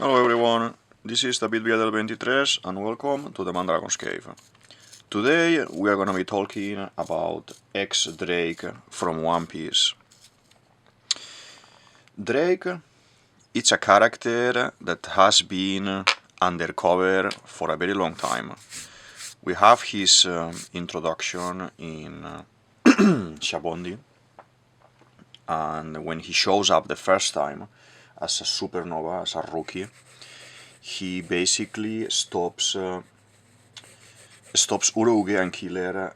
Hello everyone, this is DavidViadel23 and welcome to the Mandragon's Cave. Today we are gonna be talking about Xdrake from One Piece. Drake, it's a character that has been undercover for a very long time. We have his introduction in Shabondi, and when he shows up the first time as a supernova, as a rookie, he basically stops Uruge and Killer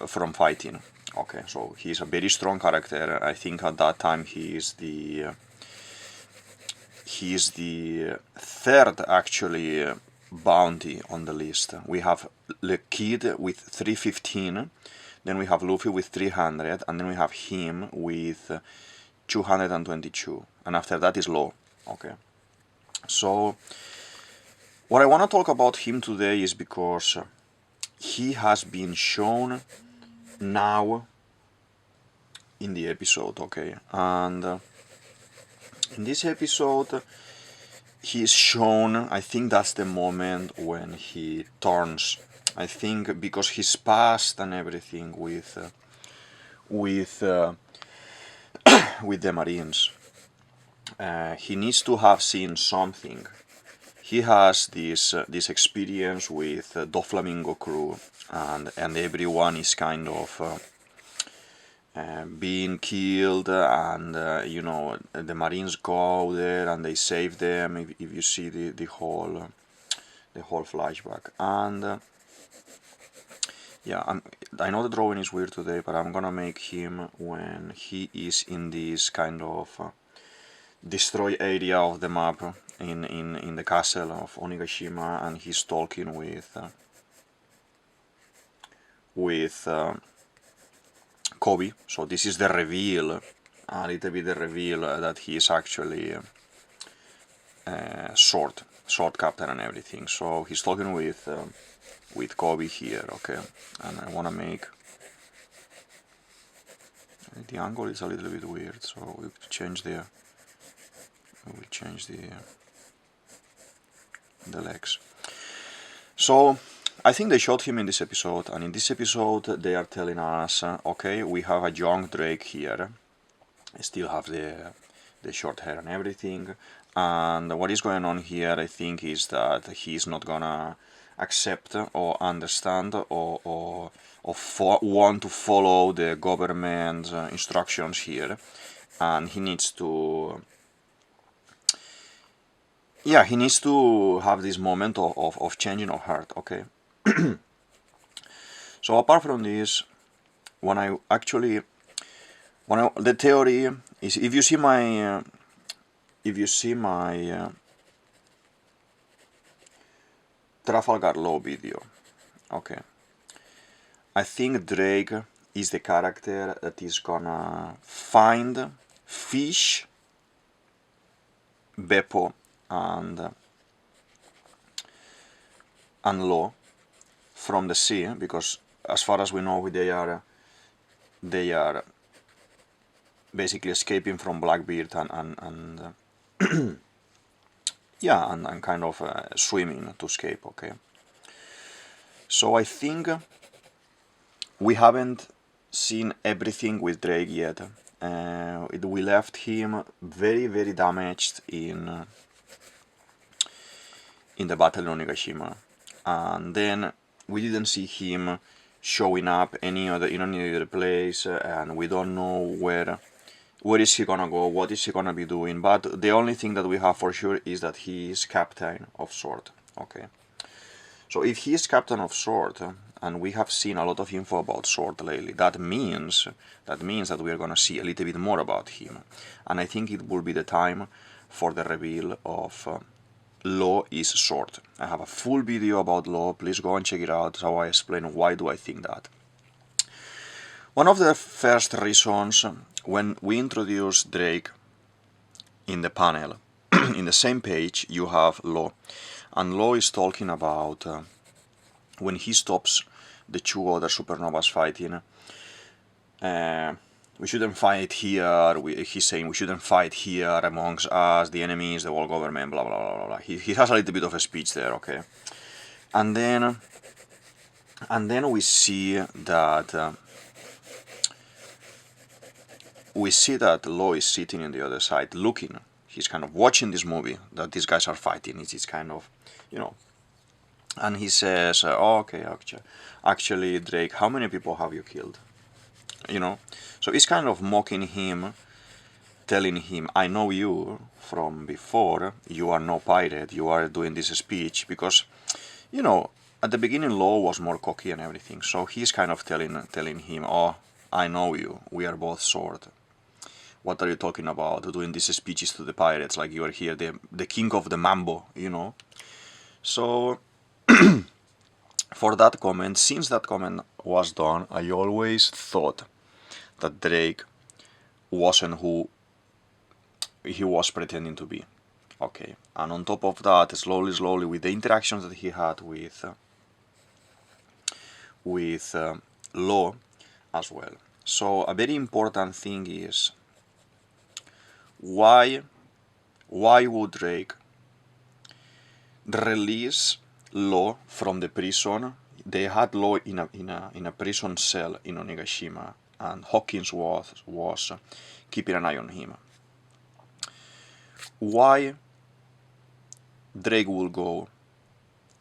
from fighting. Okay, so he's a very strong character. I think at that time he is the third actually bounty on the list. We have the Kid with 315, then we have Luffy with 300, and then we have him with 222, and after that is Law. Okay, so what I want to talk about him today is because he has been shown now in the episode, okay, and in this episode he is shown, I think that's the moment when he turns, I think because his past and everything with the Marines, he needs to have seen something. He has this experience with Doflamingo crew, and everyone is kind of being killed, and you know, the Marines go there and they save them. If you see the whole flashback, and yeah, I know the drawing is weird today, but I'm gonna make him when he is in this kind of destroyed area of the map in the castle of Onigashima, and he's talking with Kobe. So this is the reveal, a little bit the reveal that he is actually sword captain and everything. So he's talking with Kobe here, okay, and I want to make the angle is a little bit weird, so we'll change the legs. So I think they showed him in this episode, and in this episode they are telling us, okay, we have a young Drake here, still have the short hair and everything, and what is going on here, I think, is that he's not gonna accept or understand or want to follow the government instructions here, and he needs to have this moment of changing of heart, okay. So apart from this, the theory is, if you see my Trafalgar Law video, okay, I think Drake is the character that is gonna find fish, Bepo, and Law from the sea, because as far as we know they are basically escaping from Blackbeard and yeah, and kind of swimming to escape, okay. So I think we haven't seen everything with Drake yet. We left him very damaged in the battle in Onigashima, and then we didn't see him showing up in any other place, and we don't know where is he gonna go, what is he gonna be doing. But the only thing that we have for sure is that he is captain of Sword, okay. So if he is captain of Sword, and we have seen a lot of info about Sword lately, that means that we are gonna see a little bit more about him, and I think it will be the time for the reveal of Law is Sword. I have a full video about Law, please go and check it out, how I explain why do I think that. One of the first reasons, when we introduce Drake in the panel, in the same page you have Law, and Law is talking about when he stops the two other supernovas fighting, we shouldn't fight here. He's saying we shouldn't fight here amongst us, the enemies, the world government, blah blah blah blah blah. He has a little bit of a speech there, okay. And then we see that Law is sitting on the other side, looking. He's kind of watching this movie that these guys are fighting. It's kind of, you know. And he says, oh, okay, actually, Drake, how many people have you killed? You know. So he's kind of mocking him, telling him, I know you from before. You are no pirate. You are doing this speech because, you know, at the beginning, Law was more cocky and everything. So he's kind of telling him, oh, I know you. We are both sword. What are you talking about? Doing these speeches to the pirates like you are here, the king of the mambo, you know? So, for that comment, since that comment was done, I always thought that Drake wasn't who he was pretending to be. Okay, and on top of that, slowly, with the interactions that he had with Law as well. So, a very important thing is, why would Drake release Law from the prison? They had Law in a prison cell in Onigashima, and Hawkins was keeping an eye on him. Why Drake will go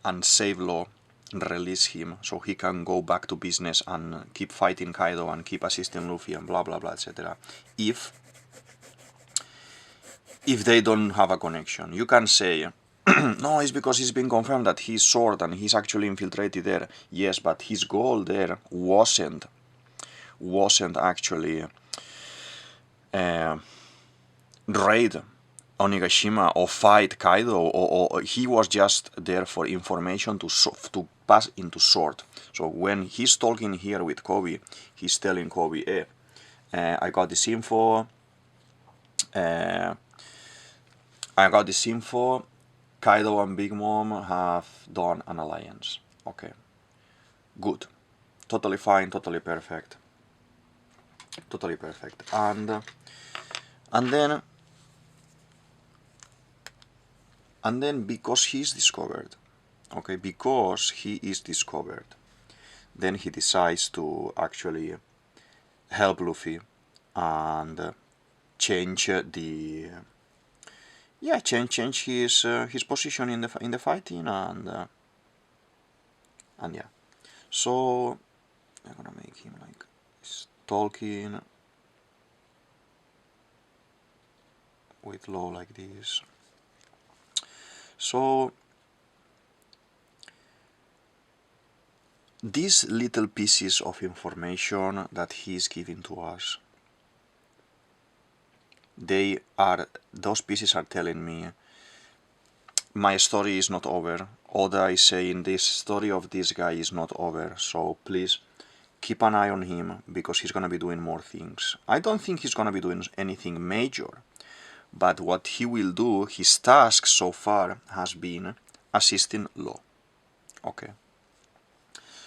and save Law, release him so he can go back to business and keep fighting Kaido and keep assisting Luffy and blah blah blah, etc. If they don't have a connection? You can say, no, it's because it's been confirmed that he's sword and he's actually infiltrated there. Yes, but his goal there wasn't actually raid Onigashima or fight Kaido, or he was just there for information to pass into sword. So when he's talking here with Kobe, he's telling Kobe, I got this info. Kaido and Big Mom have done an alliance. Okay. Good. Totally fine, totally perfect. Totally perfect. And then because he's discovered, okay, because he is discovered, then he decides to actually help Luffy and change change his position in the fighting, and yeah. So I'm gonna make him like talking with Law like this. So these little pieces of information that he's giving to us, those pieces are telling me my story is not over. Oda is saying this story of this guy is not over, so please keep an eye on him because he's gonna be doing more things. I don't think he's gonna be doing anything major, but what he will do, his task so far has been assisting Law. Okay.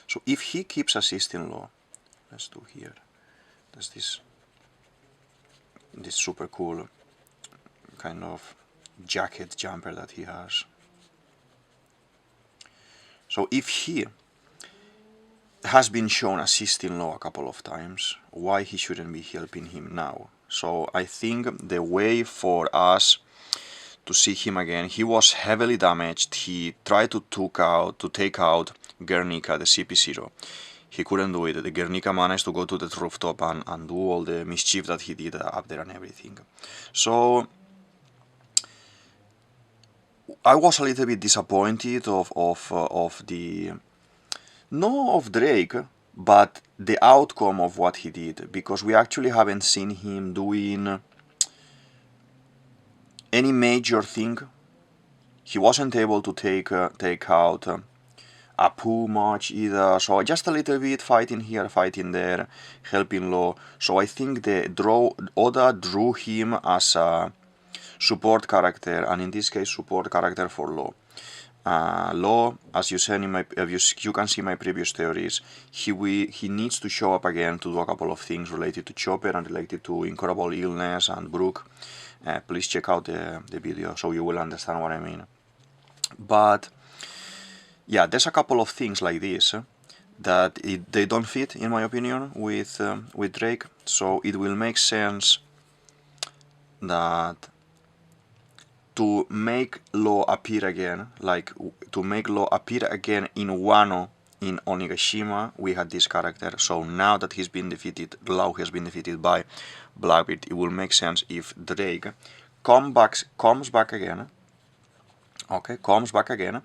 So if he keeps assisting Law, let's do here. There's this super cool kind of jacket jumper that he has. So if he has been shown assisting Law a couple of times, why he shouldn't be helping him now? So I think the way for us to see him again, he was heavily damaged. He tried to take out Guernica, the CP0. He couldn't do it. The Guernica managed to go to the rooftop and do all the mischief that he did up there and everything. So I was a little bit disappointed of Drake, but the outcome of what he did, because we actually haven't seen him doing any major thing. He wasn't able to take out Apu much either, so just a little bit fighting here, fighting there, helping Law. So I think Oda drew him as a support character, and in this case support character for Law. Law, as you said in my, you can see my previous theories, he needs to show up again to do a couple of things related to Chopper and related to Incurable Illness and Brooke. Please check out the video so you will understand what I mean. But yeah, there's a couple of things like this that they don't fit, in my opinion, with Drake. So it will make sense that to make Law appear again, like to make Law appear again in Wano in Onigashima, we had this character. So now that he's been defeated, Law has been defeated by Blackbeard, it will make sense if Drake comes back again, okay, comes back again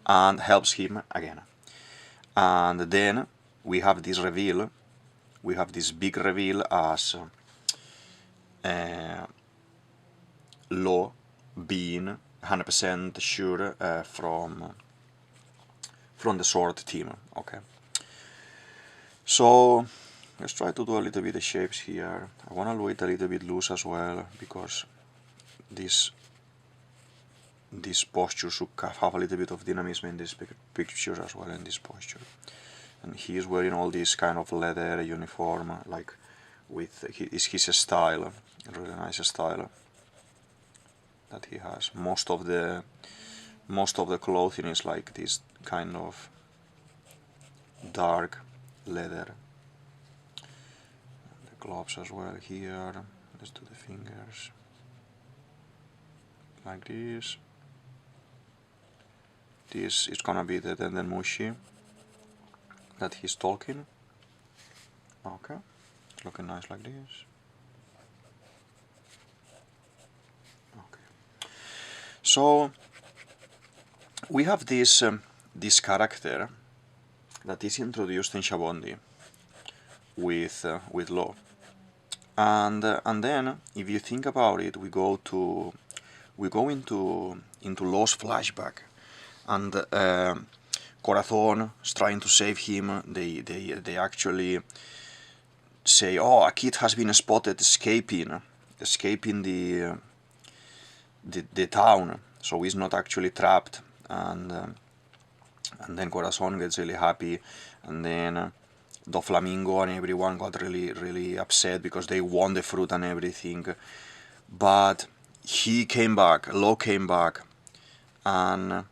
and helps him again. And then we have this reveal, we have this big reveal as Law being 100% sure from the sword team. Okay, so let's try to do a little bit of shapes here. I want to do it a little bit loose as well, because this posture should have a little bit of dynamism in this picture as well, in this posture. And he's wearing all this kind of leather uniform, like with his style, really nice style that he has. Most of the clothing is like this kind of dark leather. The gloves as well here. Let's do the fingers like this. This is gonna be the Denmushi that he's talking. Okay, it's looking nice like this. Okay, so we have this this character that is introduced in Shabondi with Law, and then if you think about it, we go into Law's flashback, and Corazon is trying to save him. They actually say, oh, a kid has been spotted escaping the town, so he's not actually trapped. And then Corazon gets really happy, and then Doflamingo and everyone got really upset because they won the fruit and everything. But he came back, Law came back, and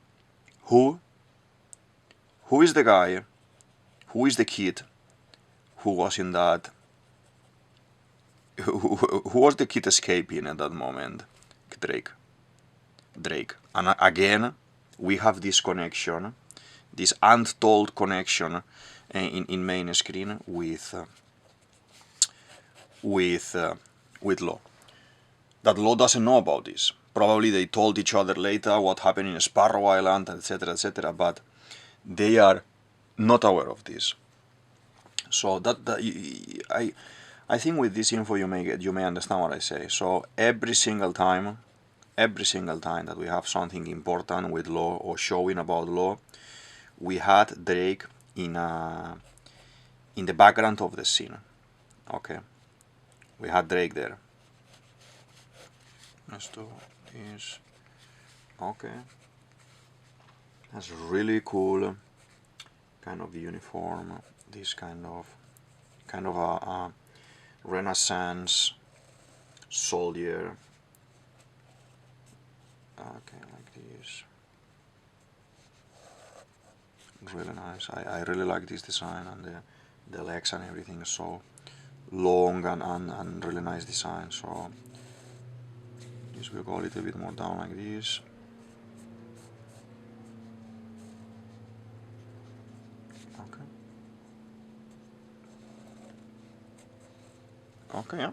who is the guy, who is the kid who was in that, who was the kid escaping at that moment? Drake. And again, we have this connection, this untold connection in main screen with Law. That Law doesn't know about this. Probably they told each other later what happened in Sparrow Island, etc., but they are not aware of this. So I think with this info you may understand what I say. So every single time that we have something important with Law or showing about Law, we had Drake in the background of the scene. Okay, we had Drake there. Let's do this. Okay, that's really cool. Kind of uniform. This kind of a Renaissance soldier. Okay, like this. Really nice. I really like this design, and the legs and everything is so long and really nice design. So this will go a little bit more down like this. Okay. Okay, yeah.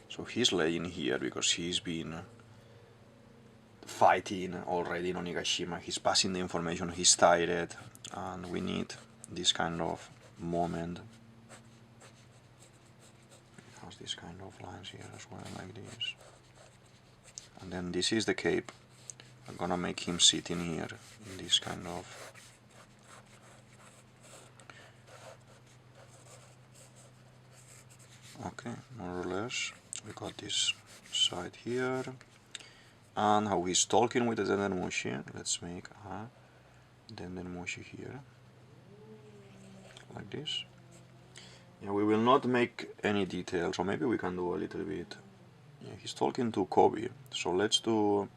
So he's laying here because he's been fighting already in Onigashima. He's passing the information, he's tired, and we need this kind of moment. It has this kind of lines here as well, like this. And then this is the cape. I'm gonna make him sit in here, in this kind of... Okay, more or less. We got this side here. and how he's talking with the Dendermushi. Let's make a Dendermushi here, like this. Yeah, we will not make any details, or maybe we can do a little bit. Yeah, he's talking to Kobe, so let's do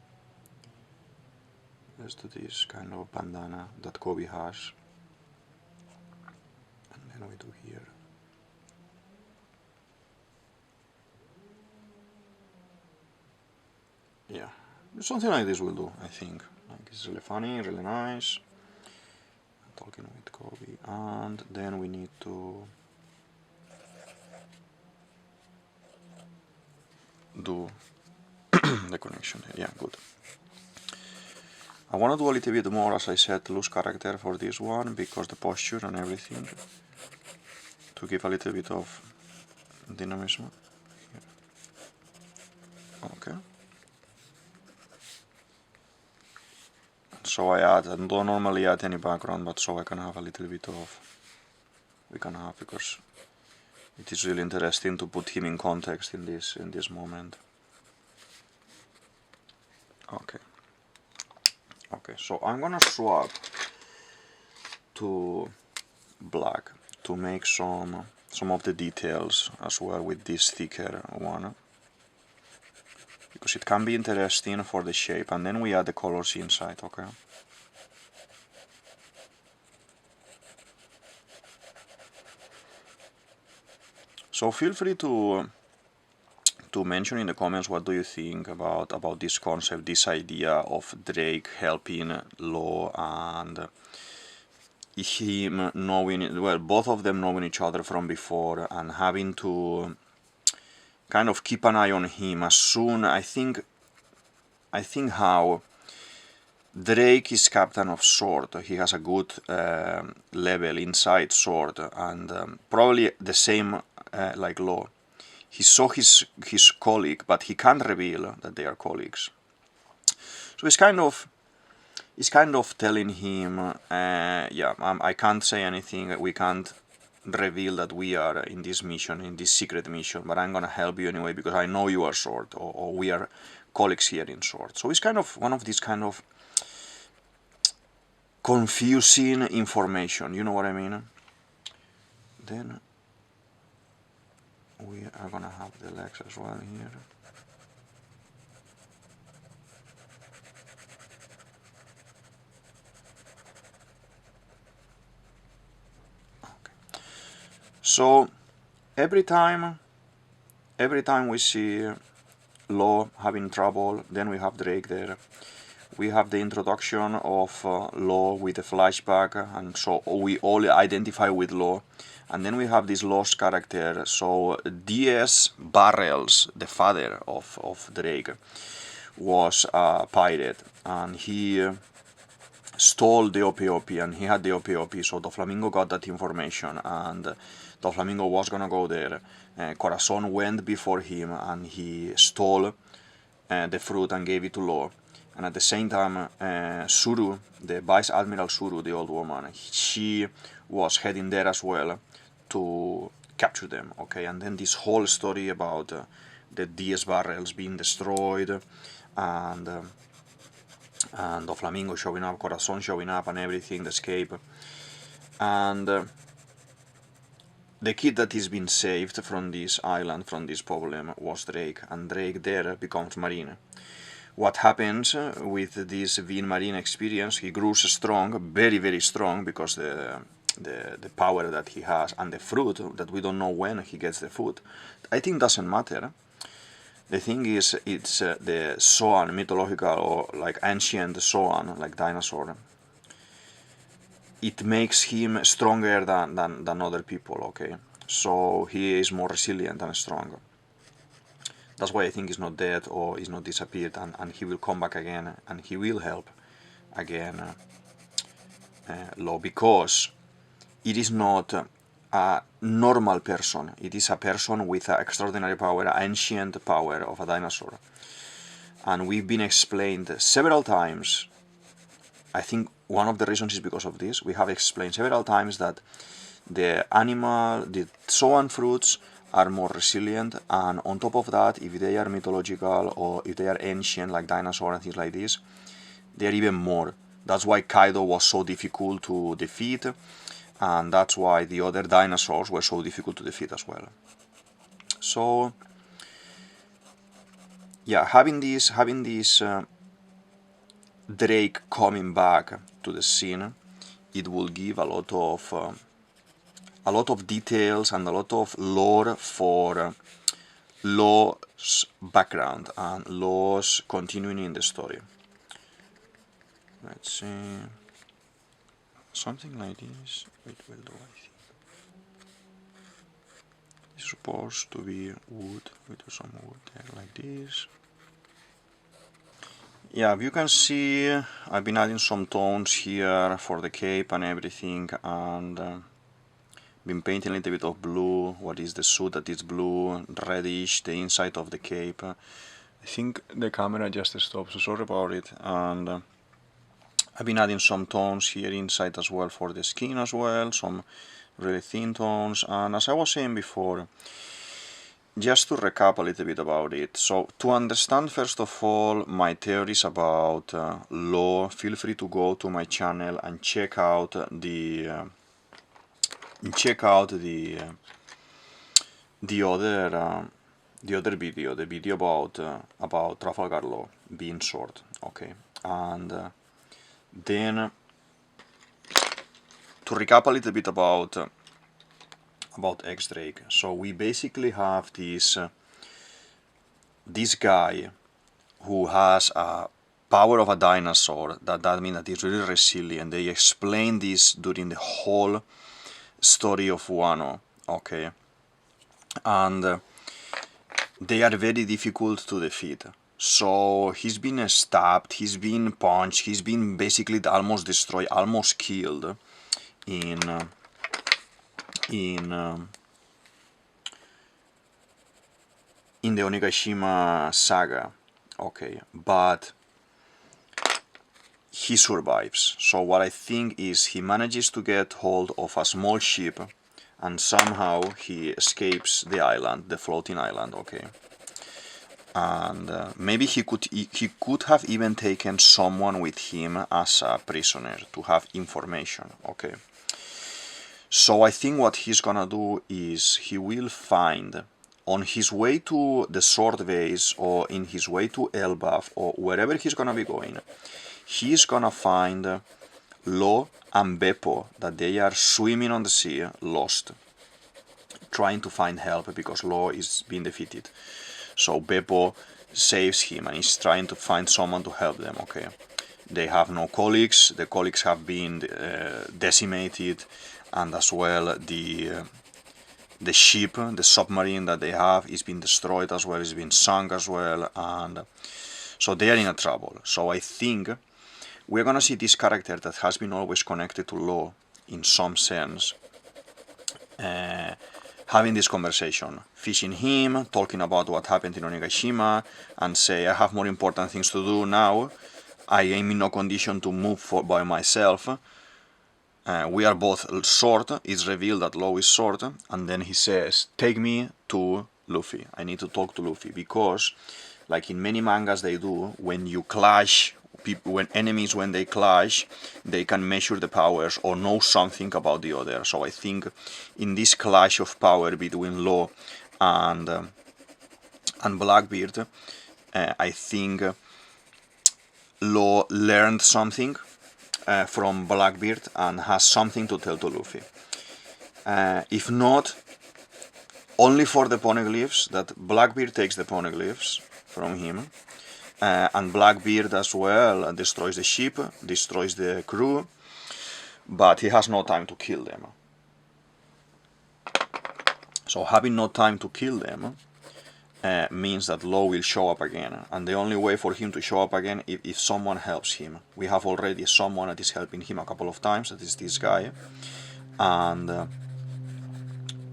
this kind of bandana that Kobe has, and then we do here. Yeah, something like this will do, I think. Like, it's really funny, really nice. Talking with Kobe, and then we need to do the connection here. Yeah, good. I want to do a little bit more, as I said, loose character for this one, because the posture and everything, to give a little bit of dynamism. Okay. So I don't normally add any background, but so I can have a little bit of, we can have, because it is really interesting to put him in context in this moment. Okay. Okay, so I'm gonna swap to black to make some of the details as well with this thicker one, because it can be interesting for the shape, and then we add the colors inside. Okay. So feel free to mention in the comments what do you think about this concept, this idea of Drake helping Law and him knowing, well, both of them knowing each other from before and having to kind of keep an eye on him as soon. I think how Drake is captain of Sword. He has a good level inside Sword, and probably the same like Law. He saw his colleague, but he can't reveal that they are colleagues. So it's kind of telling him, yeah, I can't say anything. We can't reveal that we are in this mission, in this secret mission, but I'm gonna help you anyway because I know you are Sword, or we are colleagues here in Sword. So it's kind of one of these kind of confusing information. You know what I mean? Then we are gonna have the legs as well here. Okay. So every time we see Law having trouble, then we have Drake there. We have the introduction of Law with a flashback, and so we all identify with Law. And then we have this lost character. So D.S. Barrels, the father of Drake, was a pirate, and he stole the OP, and he had the OP. So Doflamingo got that information, and Doflamingo was gonna go there. Corazon went before him, and he stole the fruit and gave it to Law. And at the same time, Suru, the Vice Admiral Suru, the old woman, she was heading there as well to capture them, okay? And then this whole story about the DS barrels being destroyed, and Doflamingo showing up, Corazon showing up, and everything, the escape. And the kid that is being saved from this island, from this problem, was Drake, and Drake there becomes Marine. What happens with this being Marine experience, he grows strong, very, very strong, because the power that he has, and the fruit that we don't know when he gets the food, I think doesn't matter. The thing is, it's the Zoan, mythological or like ancient Zoan, like dinosaur. It makes him stronger than other people, okay? So he is more resilient and strong. That's why I think he's not dead or he's not disappeared, and he will come back again, and he will help again Law, because it is not a normal person. It is a person with an extraordinary power, an ancient power of a dinosaur. And we've been explained several times. I think one of the reasons is because of this. We have explained several times that the animal, the Zoan fruits, are more resilient, and on top of that, if they are mythological or if they are ancient like dinosaurs and things like this, they are even more. That's why Kaido was so difficult to defeat, and that's why the other dinosaurs were so difficult to defeat as well. So yeah, having this Drake coming back to the scene, it will give a lot of details and a lot of lore for Law's background and Law's continuing in the story. Let's see, something like this. Wait, well, do I think it's supposed to be wood with some wood there, like this. Yeah, you can see I've been adding some tones here for the cape and everything, and been painting a little bit of blue. What is the suit that is blue, reddish, the inside of the cape. I think the camera just stopped, so sorry about it. And I've been adding some tones here inside as well for the skin as well, some really thin tones. And as I was saying before, just to recap a little bit about it, so to understand first of all my theories about Law, feel free to go to my channel and check out the other video, the video about Trafalgar Law being short, okay. And then to recap a little bit about Xdrake. So we basically have this guy who has a power of a dinosaur. That means that he's really resilient. They explain this during the whole story of Wano, okay, and they are very difficult to defeat. So he's been stabbed, he's been punched, he's been basically almost destroyed, almost killed in the Onigashima saga, okay, but he survives. So what I think is he manages to get hold of a small ship and somehow he escapes the island, the floating island, okay. And maybe he could have even taken someone with him as a prisoner to have information, okay. So I think what he's gonna do is he will find, on his way to the sword base or in his way to Elbaf or wherever he's gonna be going, he's gonna find Law and Bepo, that they are swimming on the sea, lost, trying to find help because Law is being defeated. So Bepo saves him and he's trying to find someone to help them, okay. They have no colleagues, the colleagues have been decimated, and as well the ship, the submarine that they have is being destroyed as well, it's been sunk as well, and so they are in a trouble. So I think we're gonna see this character that has been always connected to Law in some sense, having this conversation, fishing him, talking about what happened in Onigashima, and say, I have more important things to do now, I am in no condition to move by myself, we are both short, it's revealed that Law is short, and then he says, take me to Luffy, I need to talk to Luffy, because, like in many mangas they do, when you clash, when enemies, when they clash, they can measure the powers or know something about the other. So I think in this clash of power between Law and Blackbeard, I think Law learned something from Blackbeard and has something to tell to Luffy. If not, only for the poneglyphs, that Blackbeard takes the poneglyphs from him, and Blackbeard as well destroys the ship, destroys the crew, but he has no time to kill them. So having no time to kill them means that Law will show up again, and the only way for him to show up again is if someone helps him. We have already someone that is helping him a couple of times, that is this guy, and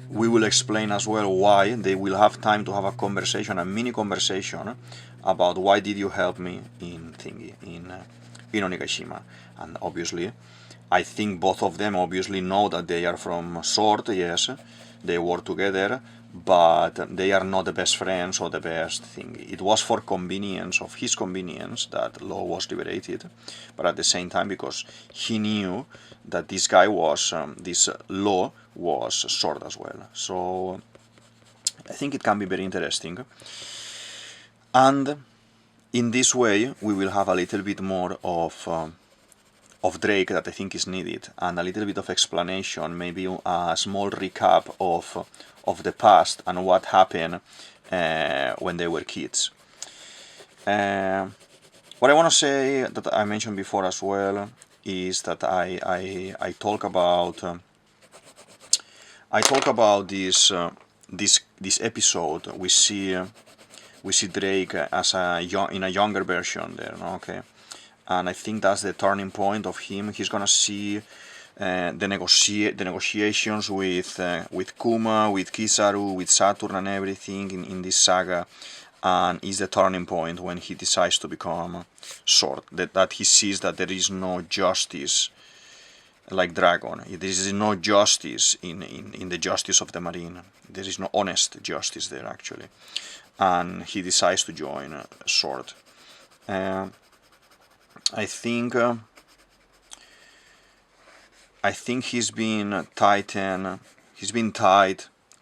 we will explain as well why. They will have time to have a conversation, a mini conversation about why did you help me in Onigashima. And obviously I think both of them obviously know that they are from Sword, yes, they work together, but they are not the best friends or the best thing. It was for convenience, of his convenience, that Law was liberated, but at the same time because he knew that this guy was, this Law was sword as well. So I think it can be very interesting. And in this way we will have a little bit more of Drake that I think is needed, and a little bit of explanation, maybe a small recap of the past and what happened when they were kids. What I want to say, that I mentioned before as well, is that I talk about this episode. We see Drake as in a younger version there, no? Okay, and I think that's the turning point of him. He's gonna see the negotiations with Kuma, with Kizaru, with Saturn and everything in this saga, and is the turning point when he decides to become sword. That he sees that there is no justice like Dragon. There is no justice in the justice of the Marine. There is no honest justice there, actually. And he decides to join sword. I think he's been tied,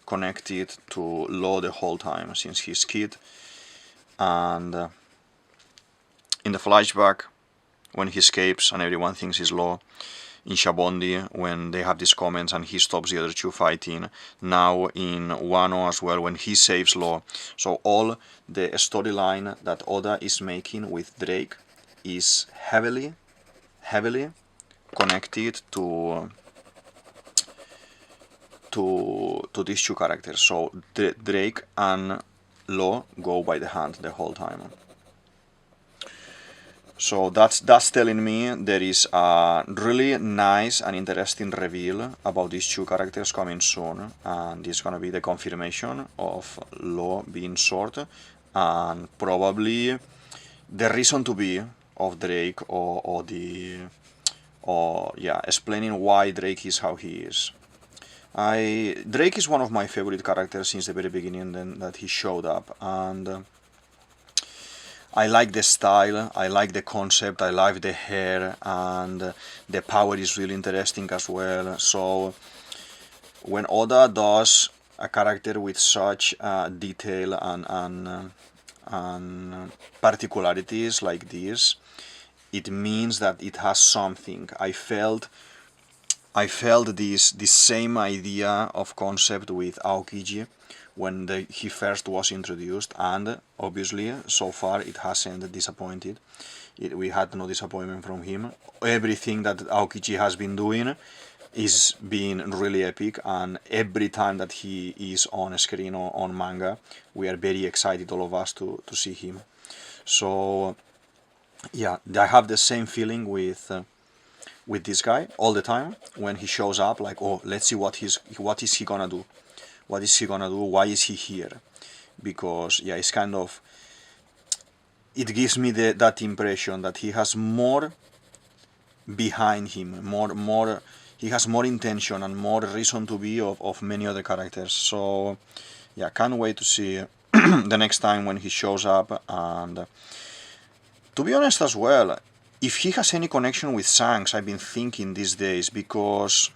connected to Law the whole time since he's kid. And in the flashback, when he escapes and everyone thinks he's Law, in Shabondi, when they have these comments and he stops the other two fighting, now in Wano as well, when he saves Law. So all the storyline that Oda is making with Drake is heavily connected to these two characters. So Drake and Law go by the hand the whole time. So that's telling me there is a really nice and interesting reveal about these two characters coming soon, and this is gonna be the confirmation of Law being sword, and probably the reason to be of Drake, or explaining why Drake is how he is. Drake is one of my favorite characters since the very beginning that he showed up, and I like the style, I like the concept, I like the hair, and the power is really interesting as well. So when Oda does a character with such detail and particularities like this, it means that it has something. I felt this same idea of concept with Aokiji when he first was introduced, and obviously so far it hasn't disappointed. We had no disappointment from him. Everything that Aokiji has been doing is being really epic, and every time that he is on screen or on manga, we are very excited, all of us, to see him. So yeah, I have the same feeling with this guy all the time when he shows up. Like, oh, let's see what is he gonna do. What is he gonna do? Why is he here? Because yeah, it's kind of, it gives me that impression that he has more behind him, he has more intention and more reason to be of many other characters. So yeah, can't wait to see the next time when he shows up. And to be honest as well, if he has any connection with Shanks, I've been thinking these days, because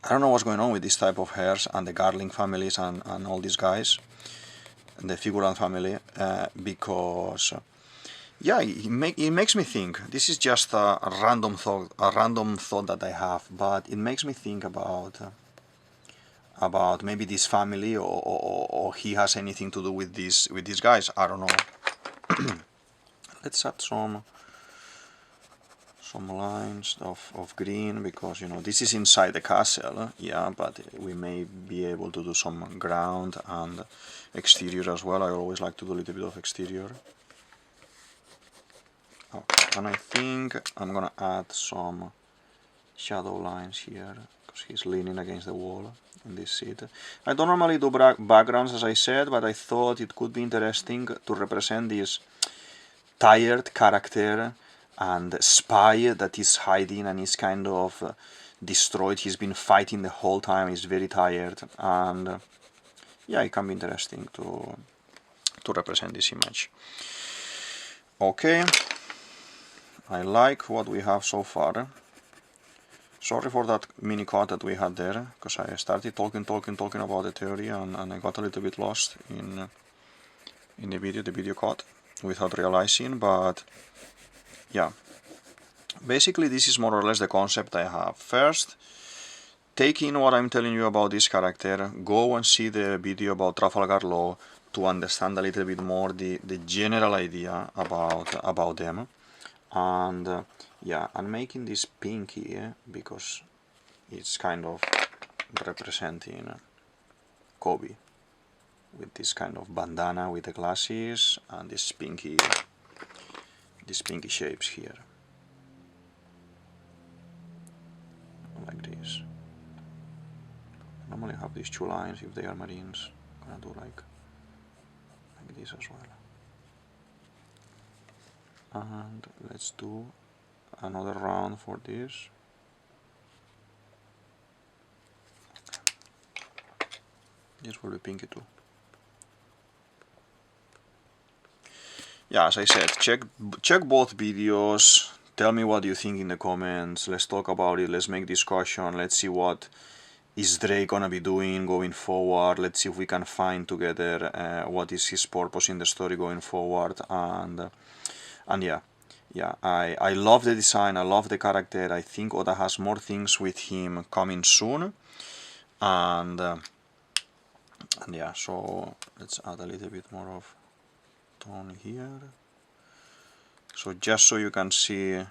I don't know what's going on with this type of hairs and the Garling families and all these guys, the Figurant family, because yeah, it makes me think. This is just a random thought that I have, but it makes me think about maybe this family, or he has anything to do with these guys. I don't know. Let's add some lines of green, because you know this is inside the castle, yeah, but we may be able to do some ground and exterior as well. I always like to do a little bit of exterior. Okay, and I think I'm gonna add some shadow lines here, because he's leaning against the wall in this seat. I don't normally do backgrounds, as I said, but I thought it could be interesting to represent this tired character and spy that is hiding and is kind of destroyed. He's been fighting the whole time. He's very tired, and yeah, it can be interesting to represent this image. Okay, I like what we have so far. Sorry for that mini cut that we had there, because I started talking about the theory, and I got a little bit lost in the video cut without realizing. But yeah, basically this is more or less the concept I have. First, take in what I'm telling you about this character, go and see the video about Trafalgar Law to understand a little bit more the general idea about them. And yeah, I'm making this pinky because it's kind of representing Kobe with this kind of bandana with the glasses and this pinky shapes here, like this. Normally have these two lines if they are marines. I'm gonna do like this as well. And let's do another round for this. This will be pinky too. Yeah, as I said, check both videos. Tell me what you think in the comments. Let's talk about it. Let's make discussion. Let's see what Xdrake gonna be doing going forward. Let's see if we can find together what is his purpose in the story going forward. And yeah, I love the design. I love the character. I think Oda has more things with him coming soon. And yeah, so let's add a little bit more of tone here. So just so you can see,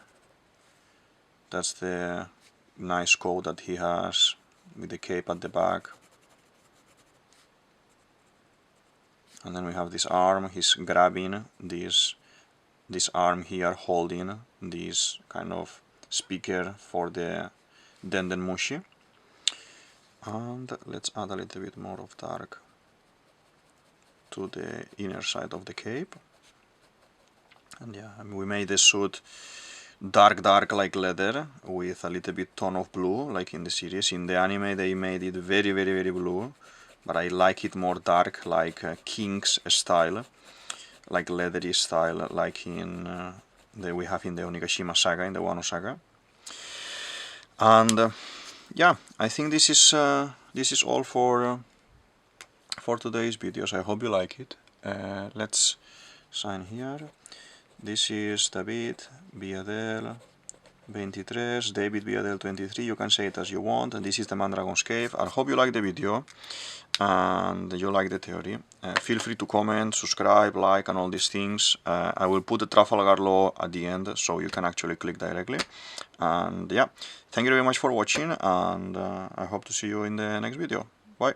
that's the nice coat that he has with the cape at the back. And then we have this arm. He's grabbing this arm here, holding this kind of speaker for the Dendenmushi. And let's add a little bit more of dark to the inner side of the cape. And yeah, I mean, we made the suit dark like leather with a little bit tone of blue, like in the series. In the anime they made it very blue, but I like it more dark, like King's style, like leathery style, like in we have in the Onigashima saga, in the Wano saga. And yeah, I think this is all for today's videos. I hope you like it. Let's sign here. This is DavidViadel23, DavidViadel23, you can say it as you want, and this is the Mandragon's Cave. I hope you like the video and you like the theory. Feel free to comment, subscribe, like, and all these things. I will put the Trafalgar Law at the end so you can actually click directly. And yeah, thank you very much for watching, and I hope to see you in the next video. Bye!